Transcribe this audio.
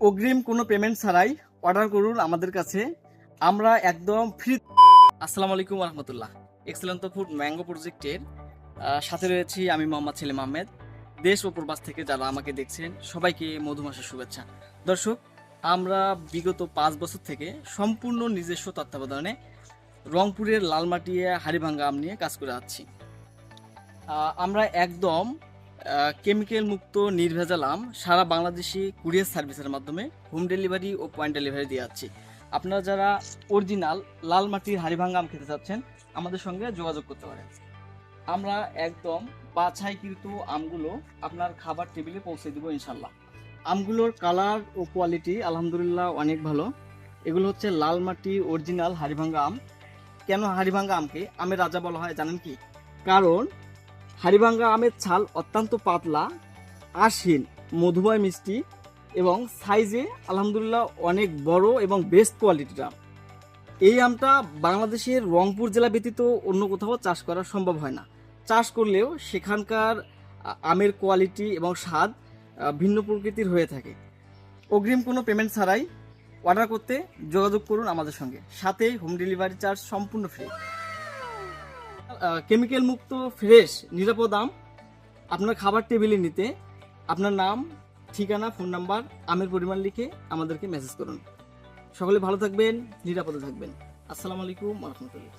অগ্রিম কোনো পেমেন্ট ছাড়াই অর্ডার করুন আমাদের কাছে, আমরা একদম ফ্রি। আসসালামু আলাইকুম রহমতুল্লাহ। এক্সেলেন্ট ফুড ম্যাঙ্গো প্রজেক্টের সাথে রয়েছি আমি মোহাম্মদ সেলিম আহমেদ। দেশ ও প্রবাস থেকে যারা আমাকে দেখছেন সবাইকে মধুমাসের শুভেচ্ছা। দর্শক, আমরা বিগত 5 বছর থেকে সম্পূর্ণ নিজস্ব তত্ত্বাবধানে রংপুরের লালমাটিয়া হাড়িভাঙ্গা আম নিয়ে কাজ করে যাচ্ছি। আমরা একদম কেমিক্যাল মুক্ত নির্ভেজাল আম সারা বাংলাদেশি কুরিয়ার সার্ভিসের মাধ্যমে হোম ডেলিভারি ও পয়েন্ট ডেলিভারি দিয়ে যাচ্ছি। আপনারা যারা অরিজিনাল লাল মাটির হাড়িভাঙ্গা আম খেতে চাচ্ছেন আমাদের সঙ্গে যোগাযোগ করতে পারেন। আমরা একদম বাছাইকৃত আমগুলো আপনার খাবার টেবিলে পৌঁছে দেবো ইনশাল্লাহ। আমগুলোর কালার ও কোয়ালিটি আলহামদুলিল্লাহ অনেক ভালো। এগুলো হচ্ছে লাল মাটি অরিজিনাল হাড়িভাঙ্গা আম। কেন হাড়িভাঙ্গা আমকে আমের রাজা বলা হয় জানেন কি? কারণ হাড়িভাঙ্গা আমের ছাল অত্যন্ত পাতলা, আশীন, মধুময়, মিষ্টি এবং সাইজে আলহামদুলিল্লাহ অনেক বড় এবং বেস্ট কোয়ালিটির আম। এই আমটা বাংলাদেশের রংপুর জেলা ব্যতীত অন্য কোথাও চাষ করা সম্ভব হয় না। চাষ করলেও সেখানকার আমের কোয়ালিটি এবং স্বাদ ভিন্ন প্রকৃতির হয়ে থাকে। অগ্রিম কোনো পেমেন্ট ছাড়াই অর্ডার করতে যোগাযোগ করুন আমাদের সঙ্গে, সাথে হোম ডেলিভারি চার্জ সম্পূর্ণ ফ্রি। কেমিক্যাল মুক্ত ফ্রেশ নিরাপদ আম আপনার খাবার টেবিলে নিতে আপনার নাম, ঠিকানা, ফোন নাম্বার, আমের পরিমাণ লিখে আমাদেরকে মেসেজ করুন। সকলে ভালো থাকবেন, নিরাপদে থাকবেন। আসসালামু আলাইকুম ওয়া রাহমাতুল্লাহ।